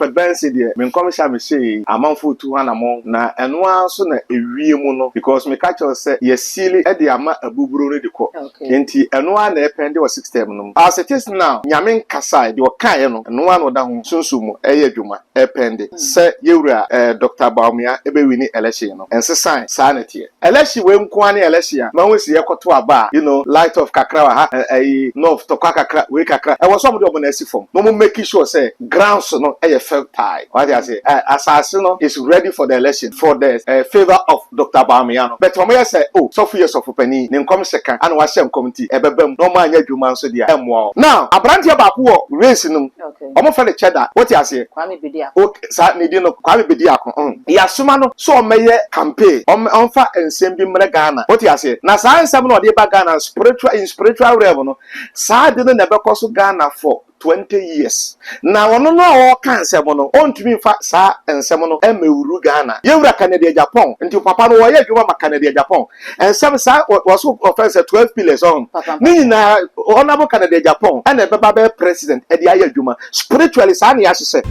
Prophet Ben said there me come sha me say amanfo tu anamo na eno anso na ewie mu no because me catch us say ye sili e de ama abuburo no de ko enti eno an na epende o system no as it is now nyame nkasa de o kan no eno an oda ho sunsumu eye adwuma epende se yewura Dr. Bawumia ebe wini election no ense sign sanity election we nko an election ma ho si yekoto aba light of kakra wa ha north to kakra we kakra e was some de obona asifom no mo make sure say grounds no eye fertile what I say asase no is ready for the election for the favor of Dr. Bawumia no but omo say oh so for years of pani ne nkom seka an wa hyem committee ebebem no ma anya adwuma nso dia emwo now abrantie ba ko race no omo fa le cheddar what I say Kwame Bedia okay sa ne di no Kwame Bedia ko ya soma no so omeye campaign onfa ensem bi mre Ghana what I say na sa ensem no de ba Ghana spiritual realm no sa de no na be koso Ghana for 20 years na wono no o kan ensem no ontumi fa sa ensem no emewuru Ghana yewura Canada Japan nti papa no wo ye adwuma ma Canada Japan ensem sa was offense 12 pillars on ni na honorable Canada Japan and beba be president e de aye adwuma spiritually sa na ya hye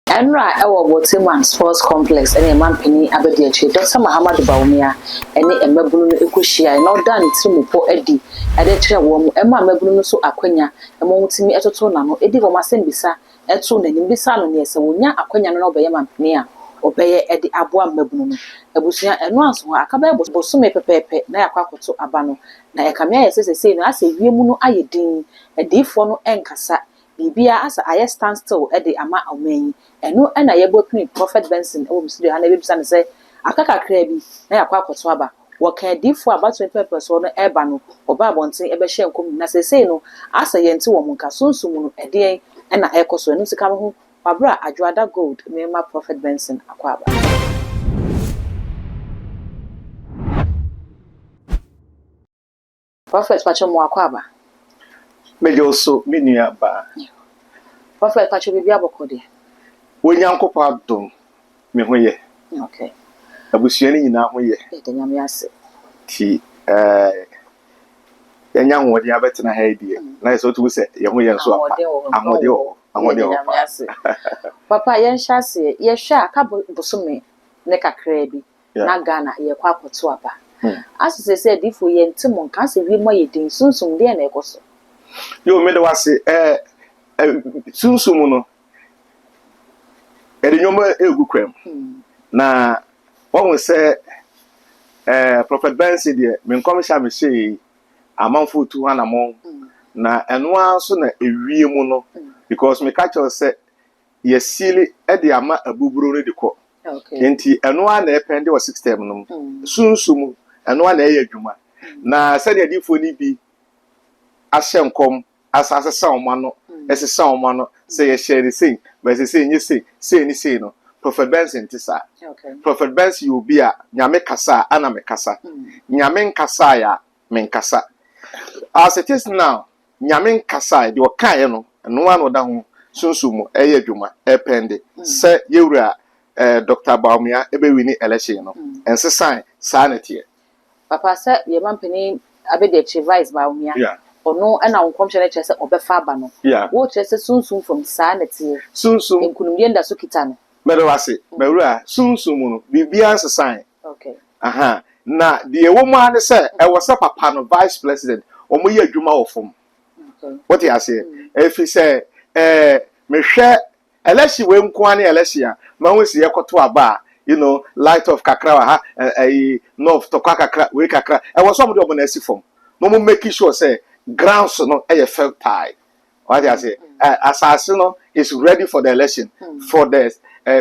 Enra ewo Boteman Sports Complex ene man pani abedi achi Dr. Muhammad Bawumia ene emabunu no ekohia na oda ntirimupo edi ade kire wo mu ema emabunu no so akwanya emo mutimi etoto na no edi wo masembisa eto na nimbisa no ne ese wonya akwanya no obeye man pani a obeye edi aboa emabunu no ebusua eno anso akaba bosume pepepe na yakwakoto aba no na yakamia yesese no ase wiemu no ayedin edifo no enkasa bibia asa aye stand still edi ama omenyi eno na yebopini Prophet Benson o msiri ha na bebisa ne se akaka kra bi na yakwakoto aba wo kan difo aba 20 so no eba no oba bonten ebe hye nkom na sese no asa yente wo munka sunsun no ede na ekoso eno sika ho wabra adwoada gold mema Prophet Benson akwaba Prophet pacho mo akwaba mejo so minua ba Prophet pacho bibia bokode wonyankopɔ adom me ho ye okay abusua ni nyina ho ye de nyame ase ti yanya ho de abetena ha die na yeso to se ye ho ye nso apa ahode o papa yen hyase ye hwa aka bosome ne kakra bi na Ghana ye kwa akoto aba asese se difo ye ntimo nka se wi mo ye din sunsun de na ekoso yo me de wase sunsun no nyoma egu kwam na won se Prophet Ben said there me nkom sha me say amanfo tu anamo na eno anso na ewie mu no because me catch us say ye sili e de ama abuburo no de ko enti eno an na epende o system no sunsumu eno an na eye adwuma na se de difo ni bi ahye nkom asase sa omano esesa omano say ye share say but say nyi say ni say no Prophet Benson tisa Prophet Benson you be a nyame kasa ana me kasa nyame nkasa ya me nkasa as it is now nyame nkasa de o kan no no an oda ho sunsumu eye adwuma epende se yewura Dr. Bawumia ebe wini election no ense sign sanity papa se ye mampani abede chi vice Bawumia ono na wonkomhye na kyerese obefa aba no wo kyerese sunsun from sanity sunsun enkunumye nda so kita no mero wase mewura sunsun mu no bibia nse sign okay aha na de ewo mu ane se e wo se papa no vice president omo ye adwuma wo fom okay what you say if you say mehwe election we nko ane election ma ho si yekoto aba light of kakra wa ha north to kakra we kakra e wo some de obona asifom no mo make sure say grounds no eye fertile what you say asase no is ready for the election for the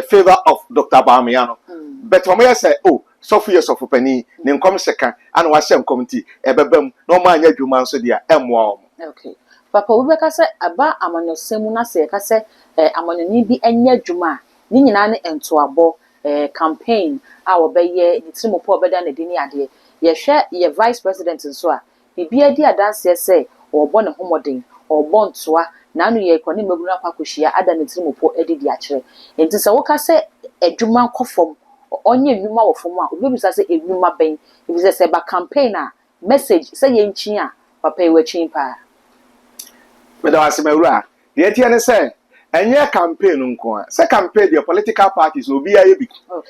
favor of Dr. Bawumia no but omo say oh so for years of pani ne nkom seka ana wa hyem committee ebebam no ma anya dwuma nso dia emwa okay papa we beka say aba amanyosemu na say ka say amanyoni bi anya dwuma ni nyina ne entoabo campaign a obeye nitrimopo obeda na dini ade ye hwe ye vice president nso a bibia di adanse say obo ne homoden obo ntoa na anu ye kone mabunu akwakohia ada nitrimopo edidi a kire enti se wo ka say adwuma nkofom onye nwuma wo fom a obebisa say enwuma ben ebisa say ba campaign a message say ye nchi a papa e wachin pa But I was Mewra. The ATN say, and your campaign unko. Say campaign the political parties will be a big.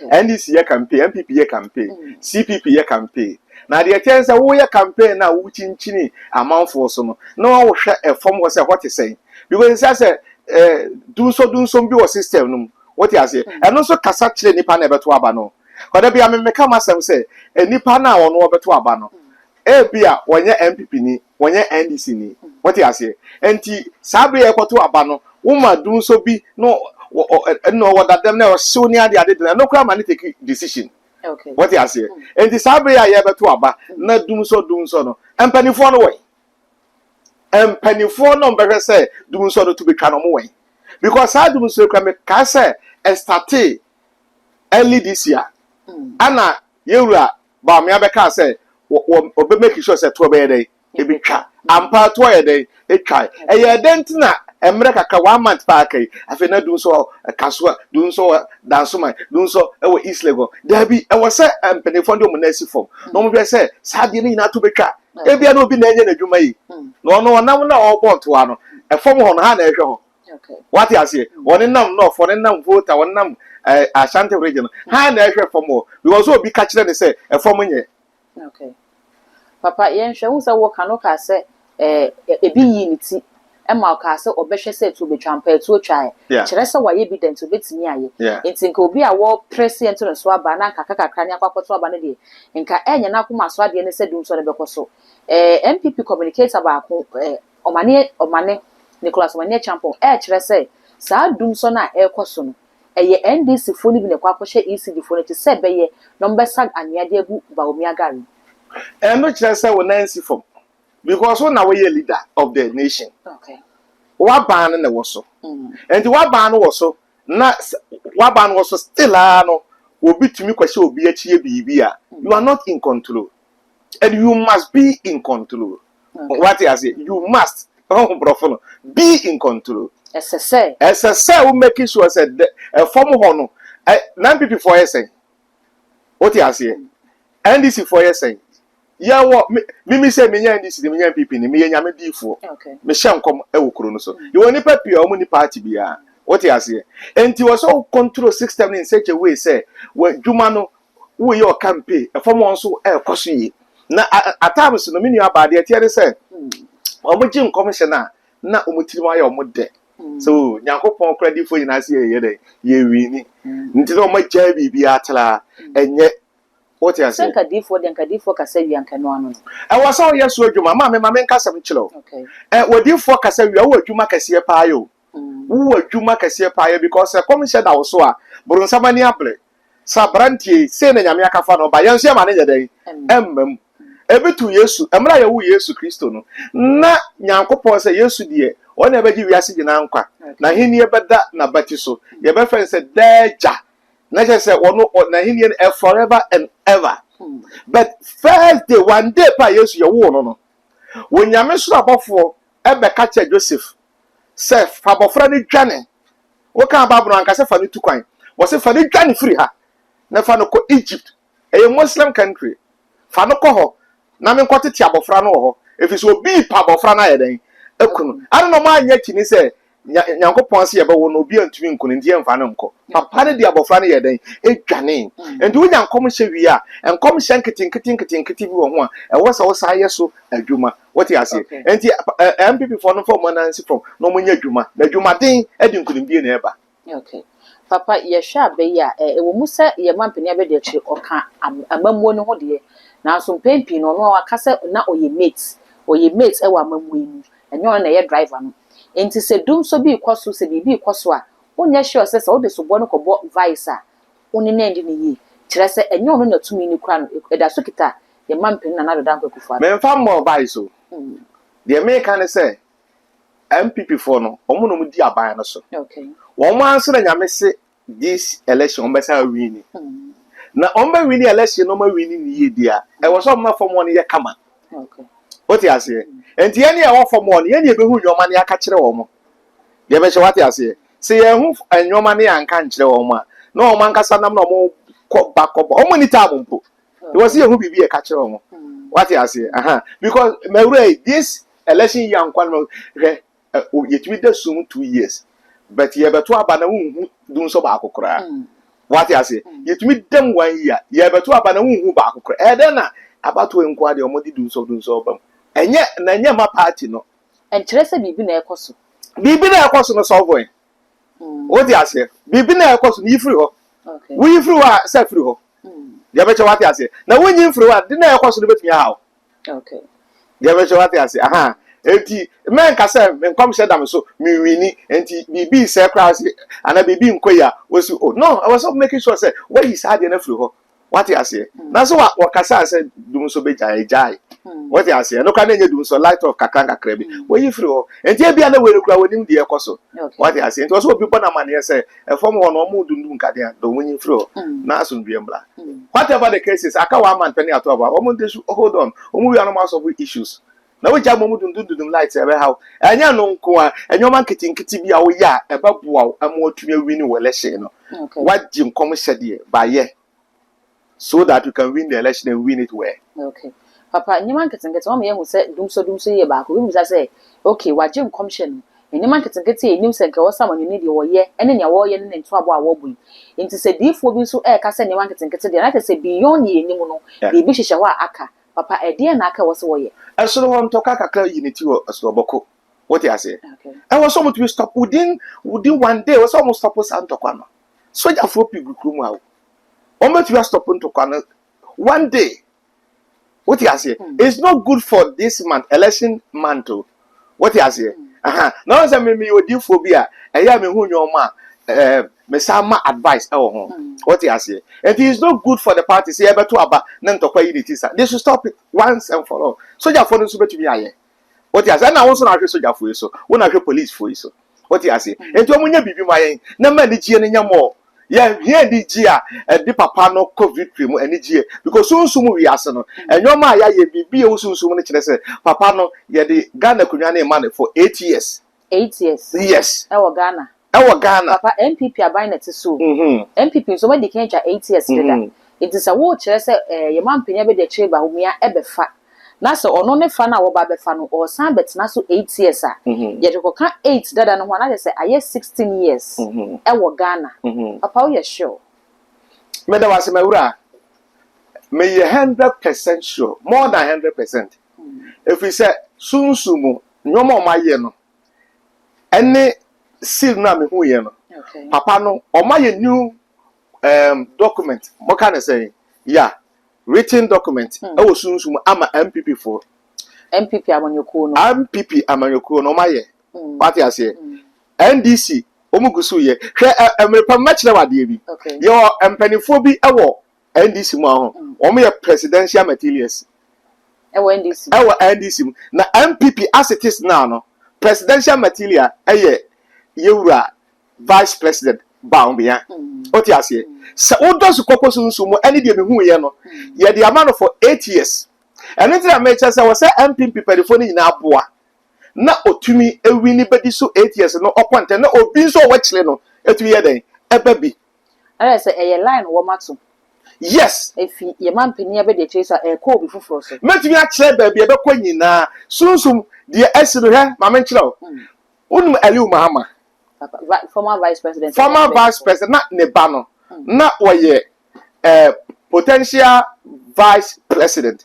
And this year campaign, MPP year campaign, CPP year campaign. Now the ATN say, oh, your campaign now, which in Chini amount for some. No one will share a form was what he saying. Because it says, do some be system. What he has said. And also, Cassache Nipa never to Abano. But be I mean, make myself say, a Nipa now on over to Abano. Ebia wanye MPP ni wanye NDC ni what you say enti sabe e kwato aba no do so bi no what them na so ni ade no kra man take decision okay what you say enti sabe ya ye beto aba na dum so no empanifo no we empanifo no be say dum so no to be twa no mo we because how dum so kra me ka say start early this year ana yewura Bawumia be ka say obe make sure say to be dey e bi twa ampa to ye dey e twa e ye dent na emre kaka 1 month pa kai afi na dun so kaso dun so danso dun so e wo East Lagos there be e wo say empenefo ndi o na si form no mo be say saade ni na to be twa e bia na obi na enye na dwuma yi no nam na o bot wa no e form ho no ha na ehwe ho okay what you say one nam no for nam vote one nam Ashanti region ha na ehwe form ho because obi ka kire ne say e form nye. Okay. Papa, yen hwe say wo kan ka say ebi yi ni ti e ma ka say obehwe say to be trampa to twa kire say wa ye evidence obetimi aye enti nka obi a wo president no so aba na kakakakra ni akwakoto aba ne de nka enye na akoma so ade ne say dum so ne bekoso MPP communicator ba ko omane Nicholas Omane champion kire say sa dum so na ekoso no eye NDC fo ni bi ne kwakoshe ECD fo ne ti se beye no mbesa anyade agu Bawumia gari no kire say wo Nancy form because when we are leader of the nation okay what ban na wo so and what ban wo so na what ban wo so still no obi tumi kwase obi achie bibia you are not in control and you must be in control what you say you must be in control SSA will make sure said form hono nan people for say what you say NDC for say ya wo me say me nya NDC me nya people ni me nya me difo me hye nkom e wo kuro no so you woni papi o mu ni party bia what you say enti wo so control system in such a way say we dwuma no wo your campaign form on so e kwaso yi na atams no me nua baade tie say omo commissioner na omutirima ya omode so nyankopon credit for yina se ye de ye wini nti no magya bibia atla enye what you say nkadifo kasa wi ankano ano e wo so ye so adwuma ma me nkasam kyelo okay wodifo kasa wi wo adwuma kase pa yo wo adwuma kase pa yo because commissioner wo so a burunsamani able sabrantie se na nyame akafa no ba yenso ma ne yede emmam ebitu Yesu emra ya wu Yesu Kristo no na nyankopon se Yesu die ona ebeji wiase gina nkwa na hini ebeda na bati so ye be fen se deja na je se wono na hini forever and ever but first day one day pa Yesu ye wu no wonyame so abofo ebe ka che Joseph se fa bofra ni dwane wo kan babro anka se fa ni tukwan wo se fa ni dwane free ha na fa no ko Egypt a Muslim country fa no ko ho na me nkotete abofra no ho efisi obi pa abofra na yeden ekunu anu no ma anya tini se nyankopon se yebe wo no obi antumi nkunu ndi emfa no nko papa ne di abofra na yeden edwane enti wo nyankom hye wi a enkom hye nkiti bi wo ho a ewo se wo sa yeso adwuma what you say enti MPP for no for Nancy from no mo nya adwuma na adwuma den edi nkunu bi na eba okay papa ye hwa be ya ewo mu se ye mampani abedi achi oka amamuo no ho de na so pempi no no akase na oye mate e wa mamuo ni enyo na ye driver no enti se dum so bi ikoso se bi ikoso a onya sure se o de so bo no ko bo vice a oni na ndi ni yi kire se enyo no na tumi ni kura no eda so kita ye mampani na do dan kwakufu a me fa mo vice o de me kan se MPP for no omo no mu di aban no so okay won man so na nyame se this election on besa win na on be win election no ma win ni yedia e wo so ma form one ye kama okay what you say enti ye ne e wo form one ye ne e be hu nyoma ne aka kire wo mo de be che what you say se ye hu nyoma ne anka nkire wo mo na o man kasa nam na mo ko bakobo o mo ni ta mpo e wo se ye hu bibi e ka kire wo mo what you say because me this election yan kwan mo yetumi da sum 2 years but ye beto aba na wunhu dun so ba akokora what you say yetumi dem 1 year ye beto aba na wunhu ba akokora den na abato enko ade omodi dun so ba enye na enye ma party no enkyere se bibi na ekoso no so boy what you say bibi na ekoso ni free ho okay we free wa say free ho ye beto what you say na wonyi free wa de na ekoso no betumi ha okay ye beto what you say aha enti men ka say men come share them so me wini enti bibi say class ana bibi nkoya was oh no I was making sure say what is hard enough for what you say na so wa kasa say dum so be jai what you say no kan enye dum so light of kakra bi we yi free ho enti e bia na we rekura wonim de ekoso what you say enti so people na man say e form ho no mu dundum kade do wonyi free ho na asun bi embla whatever the cases aka wa man tani ato aba omo dey hold on omo we are no of issues na we jam mu dundum light ebe how anya no nko a enyoma nkiti bi a wo ya eba boa am atumi win no election no what jim come shede by ye so that you can win the election and win it well okay papa enyoma nkiti o me hu se dumso ye ba ko bi musa say okay wa jim commission enyoma nkiti enim se nke wo samanyu de wo ye ene ne wo ye ne nto abo a wo bu nti se difo bi so e ka se enyoma nkiti de na te se beyond ye enim no bi hihye ho aka papa ede na aka wo se wo ye esoro ho ntoka kakra unity wo esoro boko what you say okay I was almost to stop within 1 day was almost stop santokwa no soja fo pi gukuru mu awo almost you stop ntokwa no 1 day what you say it's not good for this month election month what you say now say me odifo bi a eya me hu nyoma me sama advice what you say it is not good for the party say ebeto aba na ntokwa unity sir they should stop it once and for all soja for no so betumi aye what you say na won so na hwe soja for so won na hwe police for so what you say enti omunya bibi mu aye na ma ni gie ne nyamo yeah here di gie a di papa no covid mu ani gie because sunsumu wi ase no enyoma ya ye bibi e sunsumu ne kire say papa no ye di Ghana kunwa na man for 8 years 8 years yes e wo Ghana papa MPP aban na tiso MPP so we dey kenja 8 years deda it is a wo kire say ye man penya be dey kire Bawumia e be fa na so ono ne fa na wo ba be fa no o san betna so 8 years a ye de koka 8 dada no ho na dey say aye 16 years e wo Ghana papa wo ye sure me da wase mawura me ye 100% sure more than 100% if we say sunsumu nyoma o maye no ene seal na me hu ye no papa no o maye new document mo can say yeah written document e wo sunsumu ama MPP for MPP amanyoko no maye what you say NDC omugusu ye hwe emrepa machire wade bi yo empanifo bi ewo NDC mu aho omo ye presidential materials ewo NDC na MPP as it is now no presidential material eye yewura vice president Bawumia oti ase se odosu kokosu nsumu ene de mehu ye no ye de amano for 8 years ene tira mecha se wo se MPP perifo ni na aboa na otumi ewini bedi so 8 years no oponte na obi so wachile no etumi ye den ebabi ala se eye line wo mato yes efi ye man penia be de chesa ko obi fufuro so metumi a kire ba bia be kwa nyina sunsum de esiro he ma menchira wo unum Aliu Mahama former vice president na nebano na oye potential vice president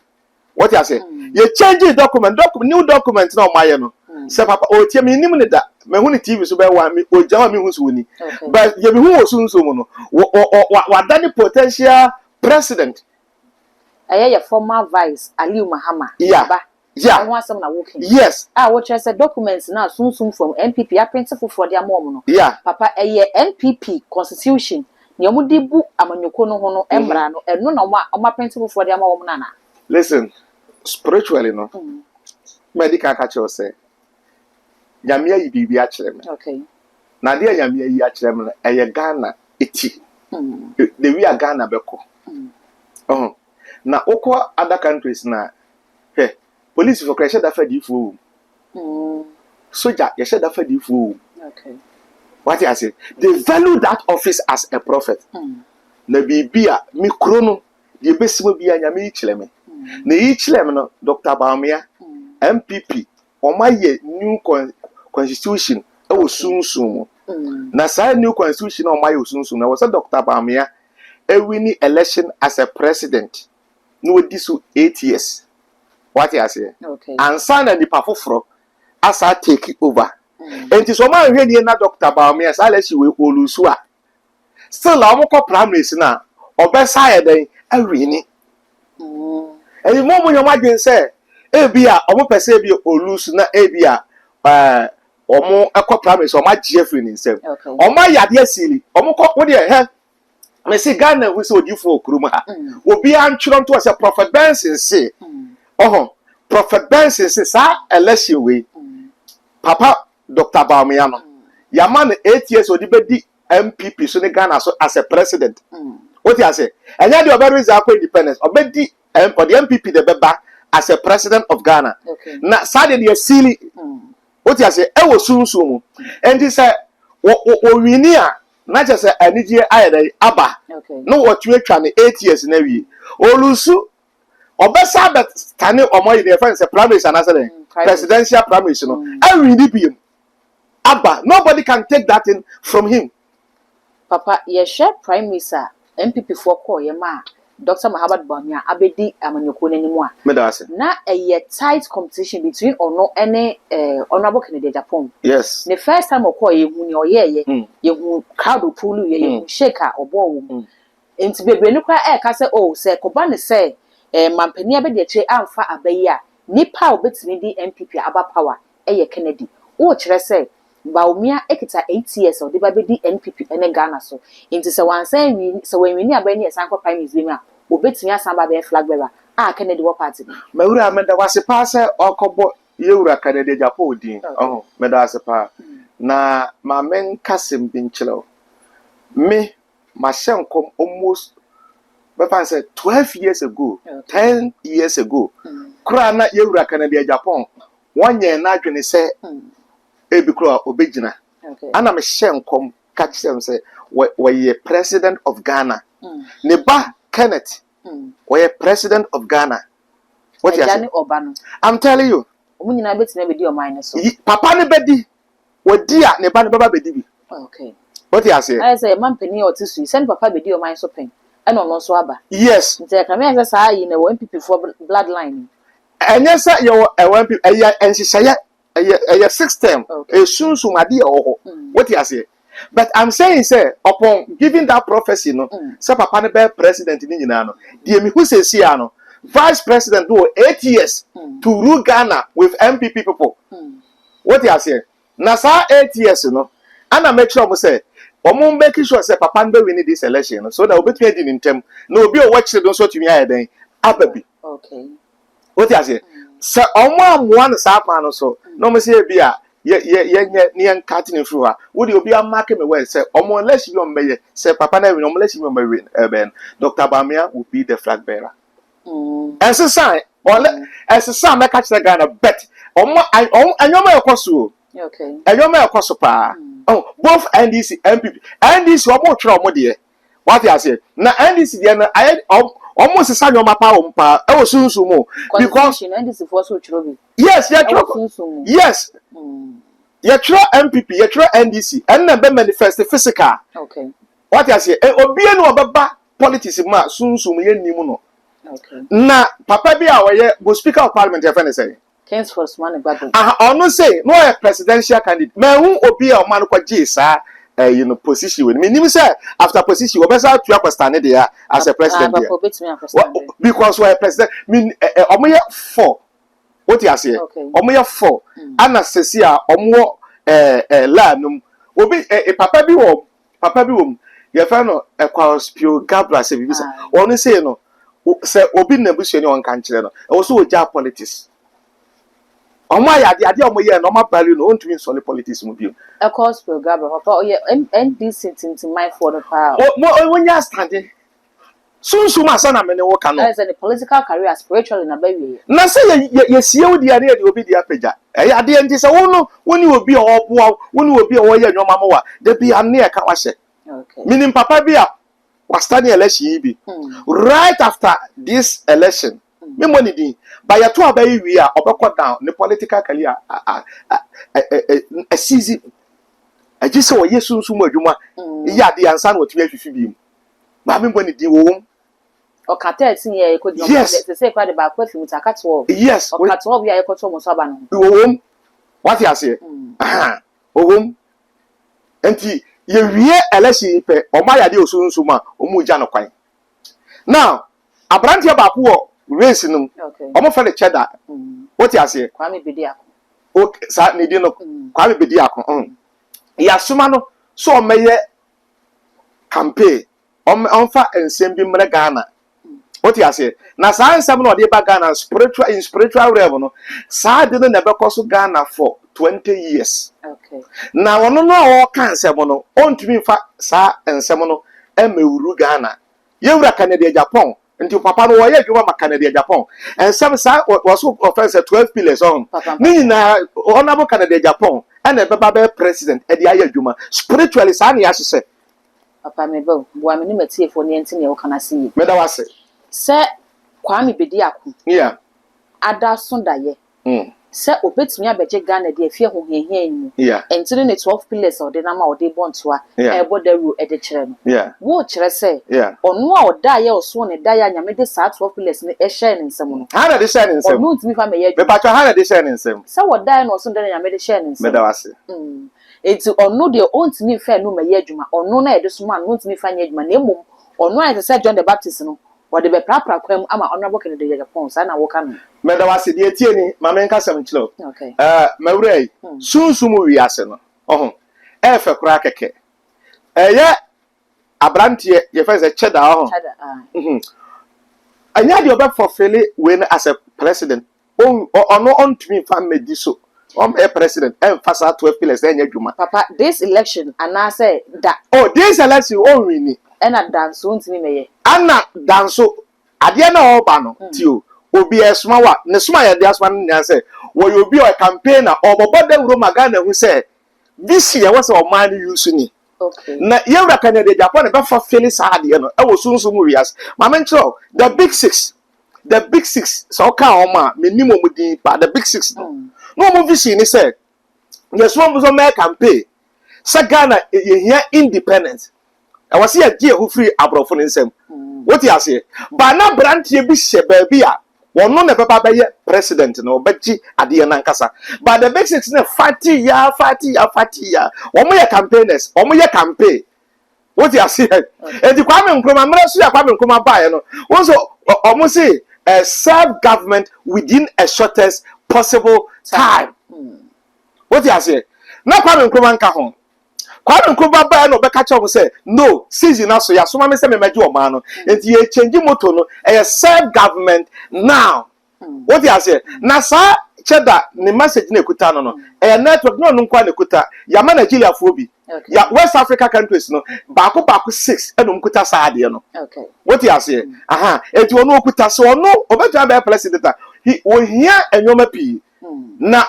what you say you change document new document na o maye no se papa o tie me nim ne da me hu ni TV so be wa me o jawa me hu so ni but ye me hu o sunso mu no wa dani potential president aye former vice Aliu Mahama yeah na working yes what you say documents now soon from MPP a principal for their mom no yeah papa MPP constitution ni omudi bu amanyoko no ho no emra no eno na oma principal for their mom na listen spiritually no medical catch you say nyamia yi bibi a kire me okay na de nyamia yi a kire me eye Ghana eti the we are Ghana beko na okwa other countries na police for crash that fed you soldier you said that fed you okay what I say they value that office as a prophet na bibia mikrono de besimo bia nyame chileme na yi chileme no Dr. Bawumia MPP o maye new constitution was soon. Na sa new constitution on my soon was a Dr. Bawumia a winning election as a president. No, this 8 years. What I say? Okay. And son and the Pafufro as I take it over. And it is so my really na Dr. Bawumia as I let you with Owusu. Still, I'm a primaries now. Or best higher than a winning. And the moment you might say, Abia, or per se be Owusu na Abia, or more aqua primaries or my Jeffrey himself. Or my Yadia silly, or more what you have. I say Ghana we so you for Kruma. Will be answering to us a Prophet Benson say. Oh, Prophet Benson says, sir, election way. Papa Dr. Bawumia. Yaman 8 years or the MPP so the Ghana as a president. What you say? And then the other is our independence. Or the MPP the Bempah as a president of Ghana. Now, suddenly you silly. What you say? I was soon. And he said, we near. Not just a Nigeria Abba. No, what you are trying 8 years in a week. Owusu, or best that standing or more in the friends, a promise and answer presidential promise. I really be him. Abba, nobody can take that in from him. Papa, ye share prime minister, MPP for call ye ma, Dr. Bawumia, Abedi, Amanyoko anymore. Na a tight competition between or no any honorable candidate Japan. Yes. The first time I call you, you crowd pull you, shaker or ball. Into baby, look at say, oh, say, Kobani say, Mampenia Bedia Alpha Abaya, Nipa bits me the MPP about power, Kennedy. Oh, say, Bawumia ekita 8 years or the baby NPP and Ghana so. Into so one saying, so when we near Benny as Uncle Prime is being who bets me as somebody flag bearer. Kennedy what party? Maura Menda was a passer or Cobo, Yura Kennedy Japodi. Oh, Medasa. Na my men Cassim Binchelo. Me, my son come almost, but said 12 years ago, 10 years ago. Krana Yura Kennedy Japan. 1 year Nagini say, Ebikro Obejina. And I'm a shem come catch them say, we're president of Ghana. Neba Kenneth, we're president of Ghana. What you say? I'm telling you. Papa Nebedi, what dear Nebana Baba Bedi. Okay. What you say? I say, man, penny or tissue, send Papa Bedi or my shopping. And on Swaba. Yes. There come as I in a MPP for bloodline. And yes, sir, you're a MPP, and she say, a system, a soon so my dear, what you say. But I'm saying, sir, upon giving that prophecy, no, Sir Papa Nebe president in Inano, dear me who says Siano, vice president do 8 years to rule Ghana with MPP people. What you say? Nasa 8 years, you know, and I make sure I say, or making sure say Papa Nebe winning this election, so that will be trading in term. No, be a watch don't sort to me then. Ababi. Okay. What you say? Sir, one Sapan so. No, Monsieur Bia, near cutting through her. Would you be a marking away? Say, unless you may say, Papa, unless you may Ben, Dr. Bawumia will be the flag bearer. As a sign, or as a sign, I catch the Ghana bet. I know my costume. Okay. I know my costume. Oh, both NDC, MPP, and this one more trauma, dear. What I say? Now, NDC, I almost a son of my power. I was soon so more because NDC for so trouble. Yes, yes. You try MPP, you try NDC, and then manifest the physical. Okay. What I say? Obi no baba politics ma soon so me nimu no. Okay. Na papa bi a go speaker of parliament e fa say. Kings for man gbado. Ono say no a presidential candidate. Me hu obi a man ko gi sa position we. Me nim say after position we better to stand there as a president there. Because we are president mean omo 4. What you say? Omo 4. Ana sesia omo la num. Obi papa bi wo ye fa no Equaspio Gabra say bi say. Ono say no say obi na busu ni on kan kire no. E wo so oja politics. Omo ya de omo ye no ma value no ontumi solid politics mu bi. Equaspio Gabra papa oye NDC tintin my for the power. When you standing soon sana me ne wo ka no. As a political career spiritually na baby. Na say ye sie wo dia na ye obi dia peja. Ade enti say woni obi oboa woni obi o ye nwoma mawa de bi ane e ka wa hye. Okay. Meaning papa bi a was standing election bi. Right after this election, me money din By your two baby we are upper down the political career a season. I just saw yes soon juma. Yeah, the answer what you have to Mammy when it do. Or Catet, yeah, could Yes, say quite about question with a cat 12. yes, Or cat 12, we are cut almost saban. What you say? Enti ye wie election pe o ma yade osunsuma o mu gya no kwan. Now, abrantia ba ko race no. O mo fa le cheddar. What you say? Kwame Bediako. O sa ne di no Kwame Bediako. Ya suma no so o meye campaign. On fa ensem bi mre Ghana. What you say? Na sa ensem no de ba Ghana spiritual realm no. Sa de no na be koso Ghana for 20 years. Okay. Now, no all cancer mono, on to me fa sa and semono, and me Ghana. You were Canada, Japan, until Papa no way you were Canada, Japan, and some sa was offensive 12 pillars on. Nina, honorable Canada, Japan, and a Baba president at the Ayajuma. Spiritually, Sani, as you say. Papa me bo, one minute for the engineer, can I see? Medawase. Sir Kwame Bediako. Yeah. Ada Sunday. Sir obetumi abeje Ghana de afie ho hehia ni yeah entire ne 12 pillars of the nama o de bontoa e bodaru e de kire no yeah wo kire se yeah onu a oda ye oso ne da ya nyame de sa 12 pillars ne e share ne nsem no ha na de share ne nsem onu ntimi fa me ye be patwa ha na de share ne nsem se woda no oso de nyame de share ne nsem medawase eti onu de ontimi fa no me ye adwuma onu na e de soma no ntimi fa nya adwuma na emom onu a se John the Baptist no what the prapra kwam ama honorable Kennedy de Japan sa na wo kan medawase de tie ni ma men ka sem kilo okay mawurai sunsumu wi ase no e fe kura keke ye abrantie ye fe se cheda anya de obe fulfill when as a president ono on to me fan medi so a president and fast 12 pillars enya dwuma papa this election and I say that this election on win and I dance won't me me ana danso ade na oba no tio obi esma wa ne sma ya de asma nya say wo yo bi o campaign na oboboda wuro magana hu say this year was o man use ni okay na yewra Canada Japan be for feeling sad ye no e wo sunsun mu wias ma men tro the big six so ka o ma menimo mu din pa the big six no mo vision ni say yes one was make campaign sa Ghana ye here independent I was here who free abrofo nsem what you say ba na brantie bi hye ba bi a wono na papa be president no obaji ade na nkasa but the big six na 40 ya omo ye campaigners omo ye campaign what you say e di Kwame Nkrumah mra so ya Kwame Nkrumah ba ye no wonso omo say serve government within a shortest possible time what you say na Kwame Nkrumah nka ho Kwame Nkrumah ba no be catch up say no season aso ya so ma me say me meje o ma no enti ye change moto no e serve government now what you say na sa cheda ni message na ekuta no e network no nkwa na ekuta ya ma Nigeria fo bi ya West Africa countries no baako 6 eno mkuta sa ade no okay what you say enti ono okuta so ono obetua be president he o hia enyoma pi na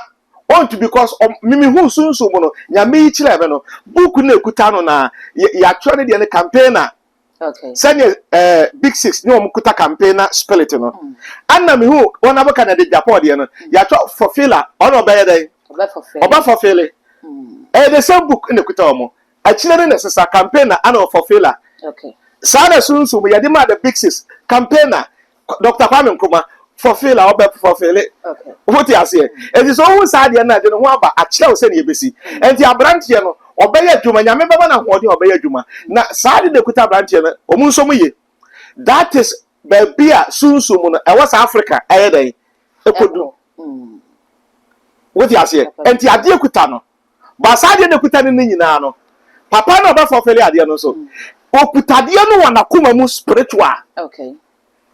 want because mimi hu sunsu mo no nyame yi kire be no book na ekuta no na ya twere de campaigner okay send big six ni o mkuta campaigner spirit no anna mi hu wona bo Canada Japan de no ya twa fulfiller ono be yedai oba fulfill the same book na ekuta o mo a kire na sesa campaigner ana fulfiller okay sada sunsu mo yade ma the big six campaigner Dr. Kwame Nkrumah fulfiller oba fulfill okay what you say it is always sad na de no aba a kire se na yebesi enti abrantie no obey adwuma nyame baba na hode obey adwuma na sad de kuta abrantie no omu nso mu ye that is babia sunsu mu no e was Africa ayedan ekodu what you say enti ade kuta no ba sad de kuta ne nyina no papa na oba fulfill ade no so okutade no wana kuma mu spiritual okay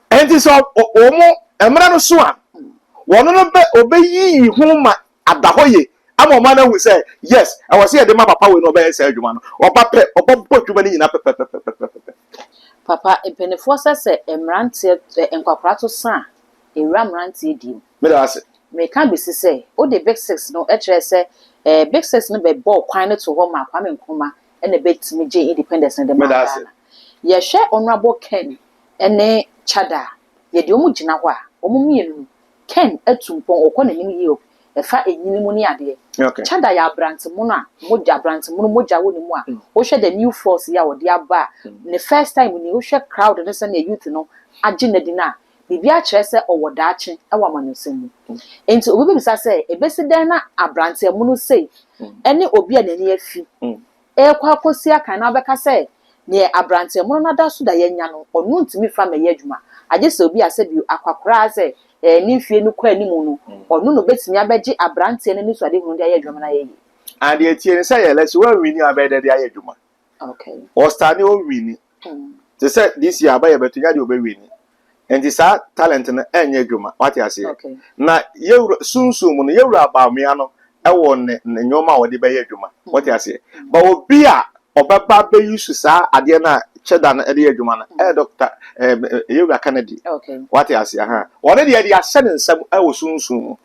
enti so omo emra no so a wono no be obeyi huma adahoye ama ma na hu say yes I was here the ma papa we no be say adwuma no oba pe obo adwuma ni nyina pe papa epenefo se emrante enkwakura to san ewra mrante di me da ase me kan be say o de big six no e kire say big six no be ball kwan to ho ma Kwame Nkrumah ene betimi je independence na de ma ye hwe honorable Ken ene chada ye de omu gina ho a omu mienu ken etumpon okọ nanim yi o efa enyini mu ne ade Okay. chada ya brant mu no a moja brant mu no moja wo ne mu a wo hwe the new force ya wo de aba the first time ni wo hwe crowd ne se na youth no age na di na bibia kire se owo daache e wa manusem mu enti obi bisa se ebesi den na abrant mu no sei ene obi a nani afi e kwa kosi aka na obeka se ne abrant mu no da so da yenya no onu ntimi fa me ye adwuma age se obi ase bi akwakora se ni fie no kwa animu no onu no betimi abeji abrante ne niso ade hunu de ayedwuma na yeyi and the tie say ye lesi we wini abede de ayedwuma okay o start o wini they say this year abaye betunya de obewini and this talent na enye adwuma what you say na ye sunsum no ye wura Bawumia no e wo ne nyoma wo de be adwuma what you say but obi a obaba be use sa ade na cheda na de adwuma na doctor Yoga Kennedy. Okay. What you say? One of the ascendants I was soon.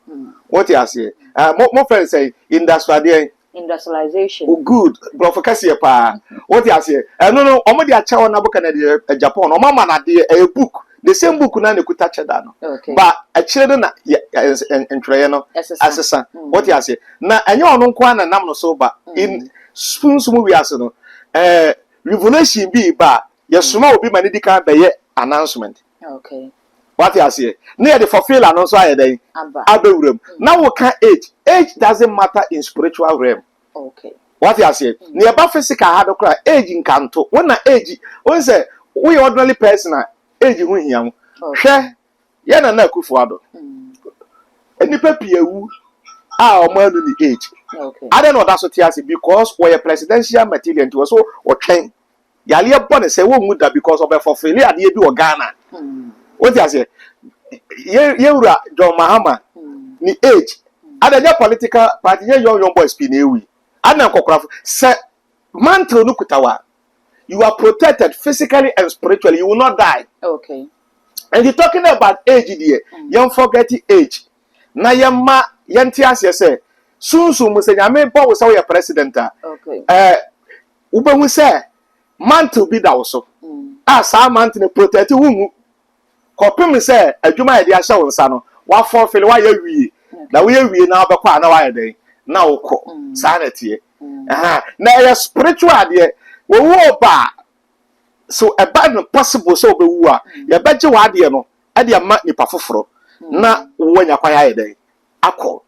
What you say? More friends say industrialization. Oh, good. Professor pa. What you say? No. Omo dia cha na book na Japan. O mama na a book. The same book na ne kuta cheda no. Okay. But a children na entree no. Assessor. What you say? Na enyo ono kwa na nam no so ba in spoons movie aso no. Revolution be ba. Yesuma obi mani di kan be announcement. Okay. What you say? Near the fulfill and also I day. Abewurem. Now we can age. Age doesn't matter in spiritual realm. Okay. What you say? Near ba physical hard cry age in canto. When na age, when say we ordinary person age hu hiam. Hwe ye na Akufo-Addo. Enipa piewu a o manu ni age. Okay. I don't know that's what you say because we presidential material to so o twen Yali upon say won't move that because of a fulfill at the Edu Ghana. What you say? Yura John Mahama ni age. Other political party, young boys pinewi. Anna Kokraf say mantle nukutawa. You are protected physically and spiritually, you will not die. Okay. And you're talking about age dear. Young forget the age. Na yama yantias say soon say Yame Paul was our president. Okay. Ube say mantle be that also. Sa mantle protect wumu. Kopim say adwuma ye dia hye wonsa no. Wa fulfill wa ye wie. Na we wie na obekwa na wa ye den. Na wokọ. Sa na tie. Na ye spiritual de wo wo ba. So e ba no possible so be wu a. Ye beje wa de no. E de ma nipa foforo. Na wo nya kwa ye den. Akọ.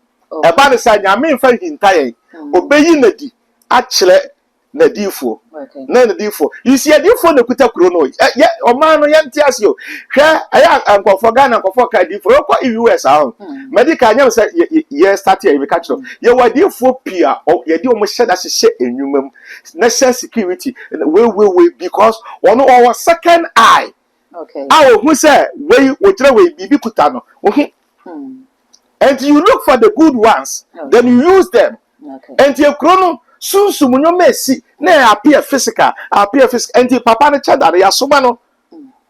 E ba ne sa nya me mfa hinta ye. Obeyi na di a kire na difo. Na difo. You see a difo na kuta kuro no. Yeah, o man no yante asio. Hwe aya ankofo Ghana ankofo ka difo. Okwa US ahụ. Medical nyam say ye start here we catch no. Ye wa difo pia ye di o mo hye da hye enwumam. National security we because one our second eye. Okay. Awo hu say we ojira we bibi kuta no. And you look for the good ones, then you use them. Okay. And you chrono sunsu munyo mesi na appear physical and the papa ne chada ya soma no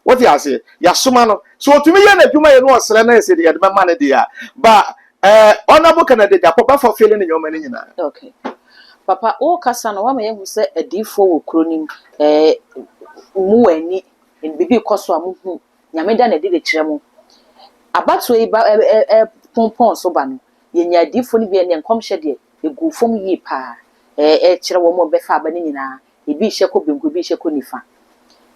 what you say ya soma no so to me ya na dwuma ye no osere na say the man na dia but honorable Canada da papa for feeling in your money nyina. Okay. Papa o kasa no wa ma ye hu se adifo wo kronim mu ani en bibi koso amuhu nyame da na de kire mu abato yi ba pompon so ba no ye nya adifo ni bi en komhye de egu fom yi pa kire wo mo be fa ba ni nyina ebi hye ko benku bi hye ko nifa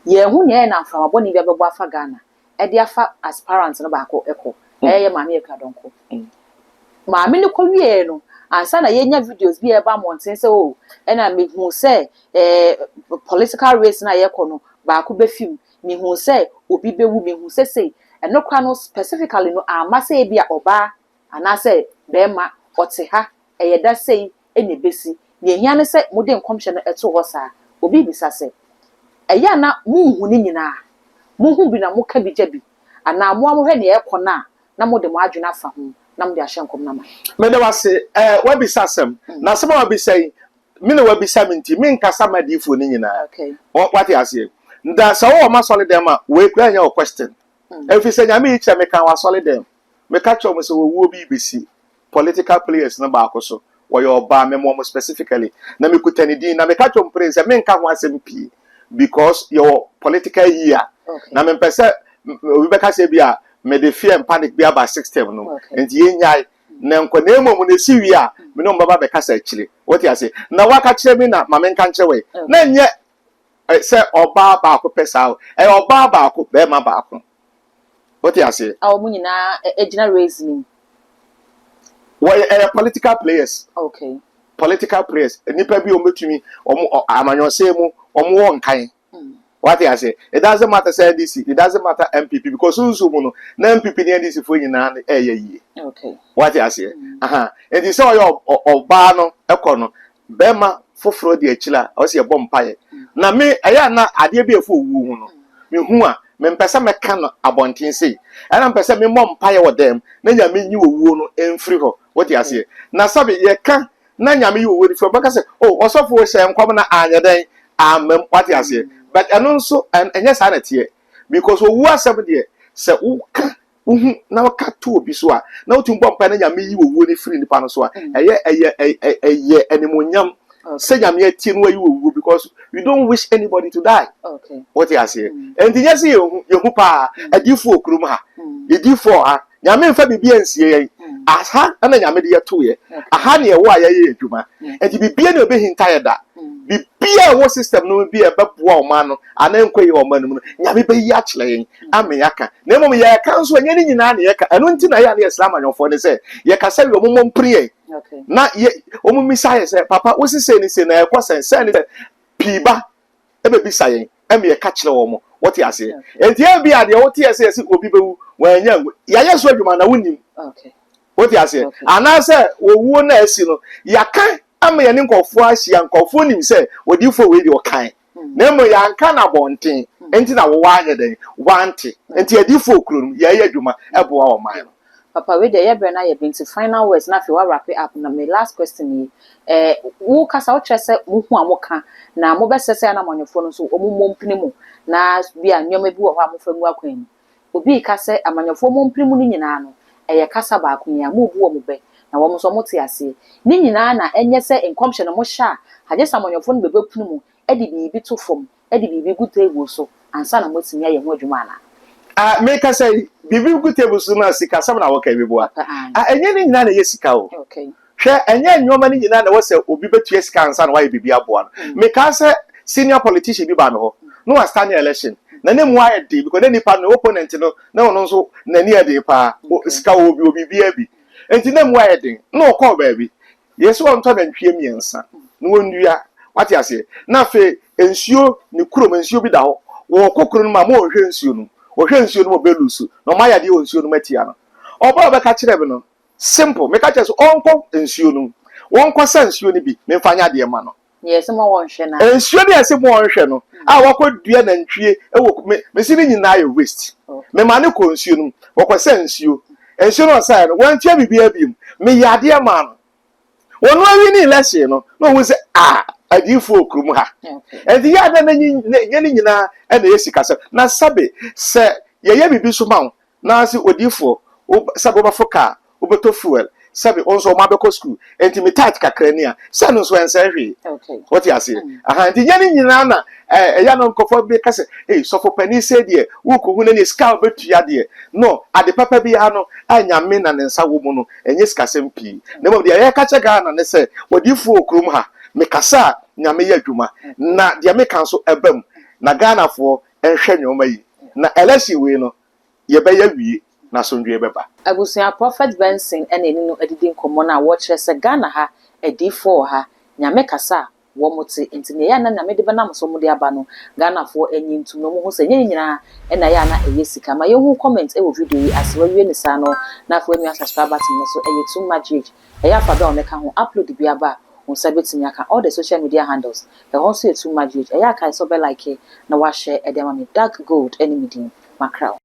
ye hu nya na afra aboni bi abebo afa Ghana e de afa aspirant no ba ko eko ye maame e kadonko maame ni ko wie no ansa na ye nya videos bi e ba monten se o e na me hu se political race na ye ko no ba ko be film me hu se obi be wu me hu se sei eno kwa no specifically no amase e bia oba anase bema ote ha eye da sei ene besi ye hia ne se mode nkomhye no eto ho saa obi bisa se eye na munhu ni nyina munhu bi na muka bi jabi ana mo amhwe ne ekona na mode mo adwena afa ho na mode ahye nkom na ma Me de wase wa bisa sem na sem wa bisa yi me ne wa bisa minti me nkasa madifo ni nyina. Okay. What you say nda so wo ma solid dem a we kura nya question efi se nya me icha me kan wa solid dem me catch o mo se wo wo bi bisi political players na ba akoso wo yo ba me mo specifically na me kutani din na me catch o praise me nka ho asem pi because your political year na me pese we be ka se bia me the fear and panic be about 6 no Okay. and ye nyai na nkwane mo ne si wi a me no mbaba be kasa akire what you say na waka kire me na ma me nka nche we na nye say oba ba ko pesa e oba ba ko be ma ba ko what you say Awo mu nyina ejina reasoning. Why political players Okay. political players nipa bi o metumi o amanyose mu o mo won kan what you say it doesn't matter say NDC it doesn't matter MPP because unsu mu no na MPP ni NDC fo nyina na yi Okay. what you say it is so your oba no ekono bema foforo de akira o se bom paye na me eya na ade bi efo wu hu no me hu a me mpesa me kan abontin sei ana mpesa me mom paye wo dem na nya me nyi wo no emfiri ho what you say na sabe ye kan na nya me wo fo baka say oh osofo wo hye nkom na anya den amem what you say but eno nso enye sa na tie because owu asem de se wo ka uhu na waka to obi so a na otum bom pa na nya me yi wo ni free nipa no so a eye animonyam say nya me tie no yi wo because we don't wish anybody to die. Okay. What you say and the yes you pa adifo okrum ha edifo ha nya me mfa bibia nsie yen aha na nya me de to ye aha ne wo aye ye adwuma and bibia na obehinta ye da bibia wo system no bi e beboa o ma no anenkoye o ma no nya me be yi a kire yen ameyaka na mom ye ka nso anya ni nyina na ye ka eno nti na ya na Islam anyofo ne say ye ka say wo mom mprie Okay. na ye o mum misaya say papa wo sise ni se na e kwasen say ni piba ebe bisa yen eme ye ka kire wo mo what you say enti e bia de wo tie say obi bewu wanya ya yeso adwuma na wonim Okay. what you say ana say owu na asi no ya kan ama ye ne nkofo ahia nkofo nim say odifo we de o kan na mo ya nka na bonten enti na wo wa anya den wanti enti adifo okuru ya ye adwuma ebo wa o man no Papa, we dey here na ye been to final words na fi wa wrap it up na my last question yi wo kasa wo kyerese mo hu amoka na mo be sese na manyofo no so omo mpini mu na bia nyoma bi wo ho amofa mu akwan obi kasa amanyofo mo mpini mu ni nyina no eye kasa ba akwan ya mo bu wo mo be na wo mo so mo te ase ni nyina na enye se enkomhye no mo sha haje samanyofo no bebe punu mu e di bibi to fom e di bibi gu table so ansa na mo tinya ye ho adwuma na make us say bibi ku table so na sika sam na wo ka bibo enye ni nyina na ye sika o okay hwe enye nyoma ni nyina na wo se obi betu sika ansa na wa bibi aboa no make us say senior politician bi ba me ho no was standing election na ne mu aye dey because any part no opponent no na ono nso na ni ade pa sika obi bia bi enti na mu aye dey no call baby yeso on to na ntwie miensa no wondua wati ase na fe ensuo ni kurom ensuo bi da ho wo kokoro no ma mo hwe ensuo no ohwe nsuo no belusu no ma yade nsuo no matia no oba obeka kire be no simple me ka kire so onko nsuo no wonko sa nsuo no bi me mfanya de ma no yes mo won hwe na nsuo no ese mo hwe no a wakodua na ntwie ewo me si ni nyina ye waste me ma ne ko nsuo no wokosa nsuo no sa no wantia bibia bi me yade ma no wonu awi ni election no hu se adifo okrum ha enti ya da na nyina e na yesikasa na sabe se ye bibi so ma na se odifo sabe ba foka obeto fuel sabe onso ma be ko school enti me tat kakra ni a se no so ense hwe what you say enti nyina na ya no nkofo be kase so for pani se de wo ko hu na ni ska obetua de no ade papa bi ha no anya me na nsa wo mu no enye sikasem pi na mo de ya ka chega na ne se odifo okrum ha me kasa nyame ya adwuma na de me kan so ebam na Ghana fo enhwe nyoma yi na election we no ye be ya wie na so ndwe beba abusia prophet Benson ene ni no adidi nkomo na wo kire se Ghana ha edifo ha nyame kasa wo mote ntine ya na nyame de benam so mo de aba no Ghana fo enyi ntum no mo ho se nyina ena ya na eye sika ma ye hu comment e wo video yi asewa wie ni sa no na fo emi subscribe button no so eye too magic eya fa be on ka ho upload bi aba on sabetimi aka all the social media handles the also too magic eya kai so be like na wa share e de ma me dark gold any meeting macro